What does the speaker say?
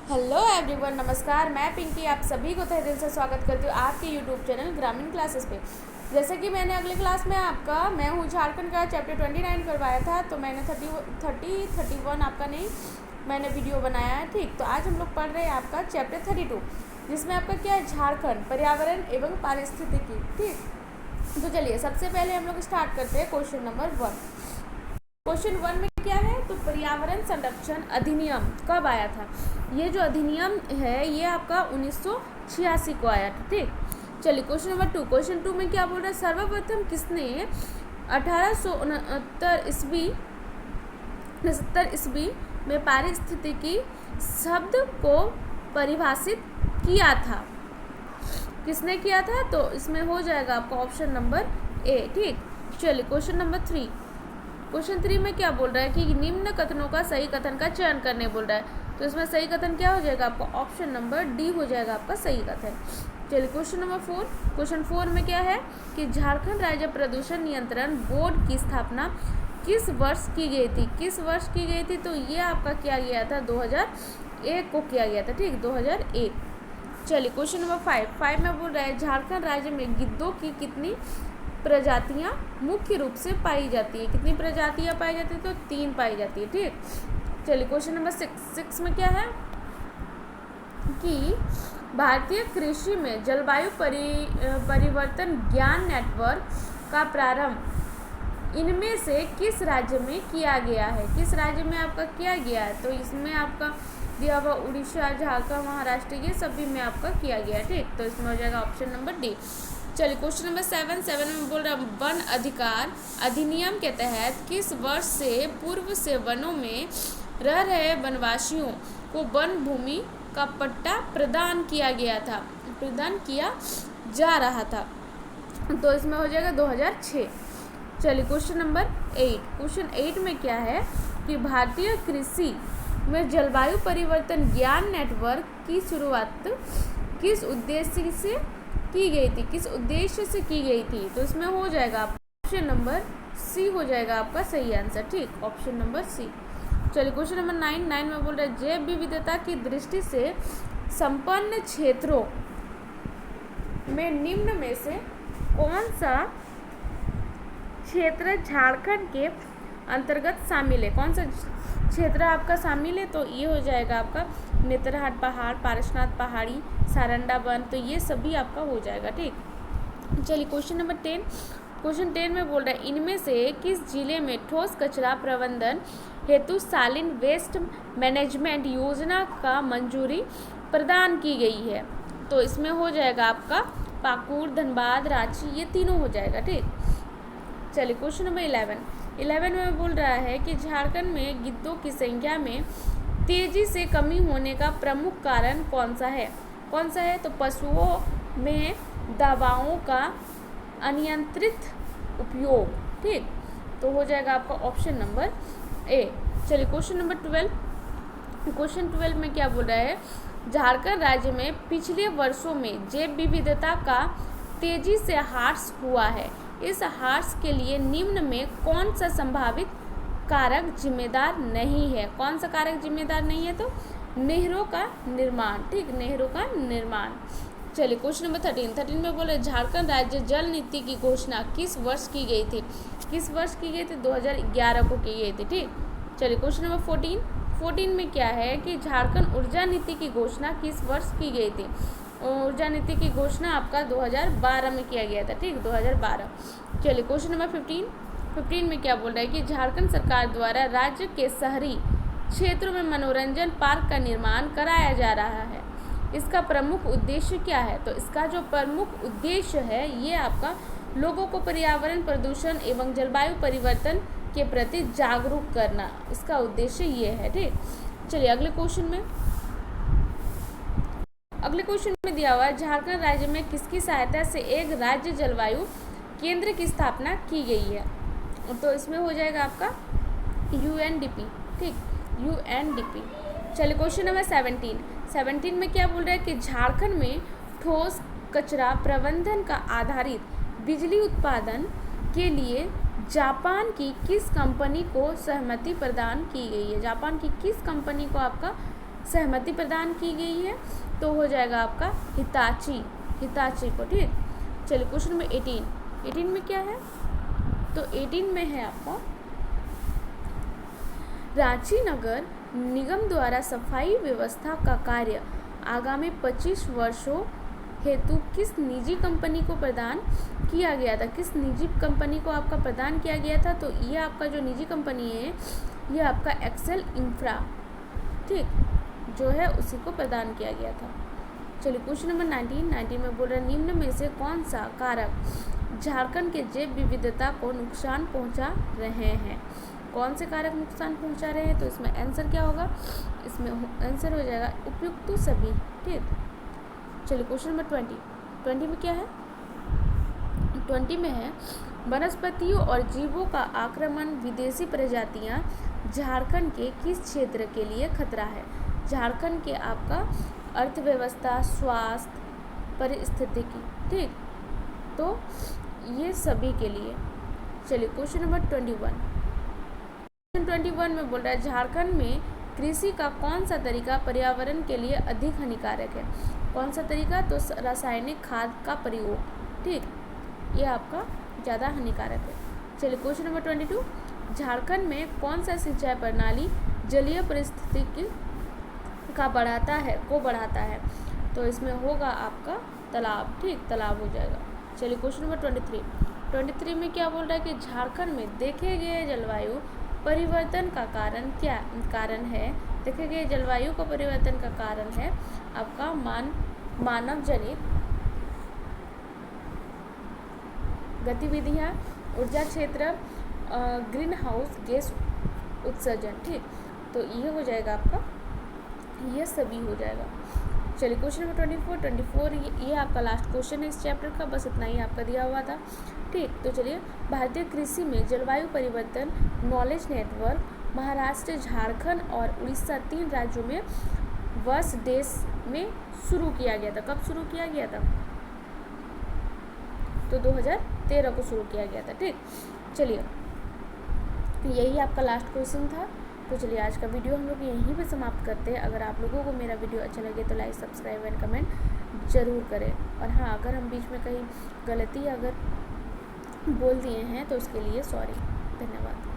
Hello everyone, नमस्कार। मैं पिंकी आप सभी को तहे दिल से स्वागत करती हूँ आपके यूट्यूब चैनल ग्रामीण क्लासेस पे। जैसे कि मैंने अगले क्लास में मैं हूँ झारखंड का चैप्टर 29 करवाया था, तो मैंने 31 आपका नहीं मैंने वीडियो बनाया है। ठीक, तो आज हम लोग पढ़ रहे हैं आपका चैप्टर 32, जिसमें आपका क्या है, झारखंड पर्यावरण एवं पारिस्थितिकी। ठीक, तो चलिए सबसे पहले हम लोग स्टार्ट करते हैं क्वेश्चन नंबर 1। क्वेश्चन 1 में क्या है, तो पर्यावरण संरक्षण अधिनियम कब आया था। ये जो अधिनियम है ये आपका 1986 को आया था। ठीक, चलिए क्वेश्चन नंबर 2। क्वेश्चन 2 में क्या बोल रहा है, सर्वप्रथम किसने 1869 ईस्वी में पारिस्थितिकी शब्द को परिभाषित किया था। किसने किया था, तो इसमें हो जाएगा आपका ऑप्शन नंबर ए। ठीक, चलिए क्वेश्चन नंबर 3। क्वेश्चन 3 में क्या बोल रहा है कि निम्न कथनों का सही कथन का चयन करने बोल रहा है। तो इसमें सही कथन क्या हो जाएगा आपका, ऑप्शन नंबर डी हो जाएगा आपका सही कथन। चलिए क्वेश्चन नंबर 4। क्वेश्चन 4 में क्या है कि झारखंड राज्य प्रदूषण नियंत्रण बोर्ड की स्थापना किस वर्ष की गई थी। किस वर्ष की गई थी, तो ये आपका किया गया था 2001 को किया गया था। ठीक, 2001। चलिए क्वेश्चन नंबर 5 में बोल रहा है झारखंड राज्य में गिद्धों की कितनी प्रजातियां मुख्य रूप से पाई जाती है। कितनी प्रजातियां पाई जाती है, तो 3 पाई जाती है। ठीक, चलिए क्वेश्चन नंबर 6 में क्या है कि भारतीय कृषि में जलवायु परिवर्तन ज्ञान नेटवर्क का प्रारंभ इनमें से किस राज्य में किया गया है। किस राज्य में आपका किया गया है, तो इसमें आपका दिया हुआ उड़ीसा, झारखंड, महाराष्ट्र, ये सभी में आपका किया गया है। ठीक, तो इसमें हो जाएगा ऑप्शन नंबर डी। चलिए क्वेश्चन नंबर 7 में बोल रहा है वन अधिकार अधिनियम के तहत किस वर्ष से पूर्व से वनों में रह रहे वनवासियों को वन भूमि का पट्टा प्रदान किया जा रहा था, तो इसमें हो जाएगा 2006। चलिए क्वेश्चन नंबर 8। क्वेश्चन 8 में क्या है कि भारतीय कृषि में जलवायु परिवर्तन ज्ञान नेटवर्क की शुरुआत किस उद्देश्य से की गई थी। किस उद्देश्य से की गई थी, तो इसमें हो जाएगा ऑप्शन नंबर सी हो जाएगा आपका सही आंसर। ठीक, ऑप्शन नंबर सी। चलिए क्वेश्चन नंबर 9 में बोल रहे हैं जैव विविधता की दृष्टि से संपन्न क्षेत्रों में निम्न में से कौन सा क्षेत्र झारखंड के अंतर्गत शामिल है। कौन सा क्षेत्र आपका शामिल है, तो ये हो जाएगा आपका नेतरहाट पहाड़, पारसनाथ पहाड़ी, सारंडा वन, तो ये सभी आपका हो जाएगा। ठीक, चलिए क्वेश्चन नंबर 10। क्वेश्चन 10 में बोल रहा है इनमें से किस जिले में ठोस कचरा प्रबंधन हेतु सालिन वेस्ट मैनेजमेंट योजना का मंजूरी प्रदान की गई है, तो इसमें हो जाएगा आपका पाकुड़, धनबाद, रांची, ये तीनों हो जाएगा। ठीक, चलिए क्वेश्चन नंबर 11 में बोल रहा है कि झारखंड में गिद्धों की संख्या में तेजी से कमी होने का प्रमुख कारण कौन सा है। कौन सा है, तो पशुओं में दवाओं का अनियंत्रित उपयोग। ठीक, तो हो जाएगा आपका ऑप्शन नंबर ए। चलिए क्वेश्चन नंबर 12। क्वेश्चन 12 में क्या बोल रहा है, झारखंड राज्य में पिछले वर्षों में जैव विविधता का तेजी से ह्रास हुआ है। इस ह्रास के लिए निम्न में कौन सा संभावित कारक जिम्मेदार नहीं है। कौन सा कारक जिम्मेदार नहीं है, तो नहरों का निर्माण। ठीक, नहरों का निर्माण। चलिए क्वेश्चन नंबर 13 में बोले झारखंड राज्य जल नीति की घोषणा किस वर्ष की गई थी। किस वर्ष की गई थी, 2011 को की गई थी। ठीक, चलिए क्वेश्चन नंबर 14 में क्या है कि झारखंड ऊर्जा नीति की घोषणा किस वर्ष की गई थी। ऊर्जा नीति की घोषणा आपका 2012 में किया गया था। ठीक, 2012। चलिए क्वेश्चन नंबर 15 में क्या बोल रहा है कि झारखंड सरकार द्वारा राज्य के शहरी क्षेत्रों में मनोरंजन पार्क का निर्माण कराया जा रहा है। इसका प्रमुख उद्देश्य क्या है, तो इसका जो प्रमुख उद्देश्य है ये आपका लोगों को पर्यावरण प्रदूषण एवं जलवायु परिवर्तन के प्रति जागरूक करना, इसका उद्देश्य ये है। ठीक, चलिए अगले क्वेश्चन में दिया हुआ है झारखंड राज्य में किसकी सहायता से एक राज्य जलवायु केंद्र की स्थापना की गई है, तो इसमें हो जाएगा आपका UNDP। ठीक, UNDP। चलिए क्वेश्चन नंबर 17 में क्या बोल रहा है कि झारखंड में ठोस कचरा प्रबंधन का आधारित बिजली उत्पादन के लिए जापान की किस कंपनी को सहमति प्रदान की गई है। जापान की किस कंपनी को आपका सहमति प्रदान की गई है तो हो जाएगा आपका हिताची को। ठीक, चलिए क्वेश्चन नंबर 18 में क्या है, तो 18 में है आपका रांची नगर निगम द्वारा सफाई व्यवस्था का कार्य आगामी 25 वर्षों हेतु किस निजी कंपनी को प्रदान किया गया था। किस निजी कंपनी को आपका प्रदान किया गया था, तो ये आपका जो निजी कंपनी है ये आपका एक्सेल इंफ्रा, ठीक, जो है उसी को प्रदान किया गया था। चलिए क्वेश्चन नंबर 19 में बोल रहा है निम्न में से कौन सा कारक झारखंड के जैव विविधता को नुकसान पहुंचा रहे हैं। कौन से कारक नुकसान पहुंचा रहे हैं, तो इसमें आंसर क्या होगा, इसमें आंसर हो जाएगा उपयुक्त सभी। ठीक, चलिए क्वेश्चन नंबर 20 में क्या है, 20 में है वनस्पतियों और जीवों का आक्रमण विदेशी प्रजातियां झारखंड के किस क्षेत्र के लिए खतरा है। झारखंड के आपका अर्थव्यवस्था, स्वास्थ्य, पारिस्थितिकी, ठीक, तो ये सभी के लिए। चलिए क्वेश्चन नंबर 21 में बोल रहा है झारखंड में कृषि का कौन सा तरीका पर्यावरण के लिए अधिक हानिकारक है। कौन सा तरीका, तो रासायनिक खाद का प्रयोग, ठीक, ये आपका ज़्यादा हानिकारक है। चलिए क्वेश्चन नंबर 22, झारखंड में कौन सा सिंचाई प्रणाली जलीय पारिस्थितिकी का बढ़ाता है, तो इसमें होगा आपका तालाब, ठीक, तालाब हो जाएगा। चलिए क्वेश्चन नंबर 23 में क्या बोल रहा है कि झारखंड में देखे गए जलवायु परिवर्तन का कारण है। देखे गए जलवायु का परिवर्तन का कारण है आपका मानव जनित गतिविधियाँ, ऊर्जा क्षेत्र, ग्रीन हाउस गैस उत्सर्जन, ठीक, तो ये हो जाएगा आपका, ये सभी हो जाएगा। चलिए क्वेश्चन नंबर 24 ये आपका लास्ट क्वेश्चन है इस चैप्टर का, बस इतना ही आपका दिया हुआ था। ठीक, तो चलिए भारतीय कृषि में जलवायु परिवर्तन नॉलेज नेटवर्क महाराष्ट्र, झारखंड और उड़ीसा 3 राज्यों में वर्ष देश में शुरू किया गया था। कब शुरू किया गया था, तो 2013 को शुरू किया गया था। ठीक, चलिए यही आपका लास्ट क्वेश्चन था। तो चलिए आज का वीडियो हम लोग यहीं पे समाप्त करते हैं। अगर आप लोगों को मेरा वीडियो अच्छा लगे तो लाइक, सब्सक्राइब एंड कमेंट ज़रूर करें। और हाँ, अगर हम बीच में कहीं गलती अगर बोल दिए हैं तो उसके लिए सॉरी, धन्यवाद।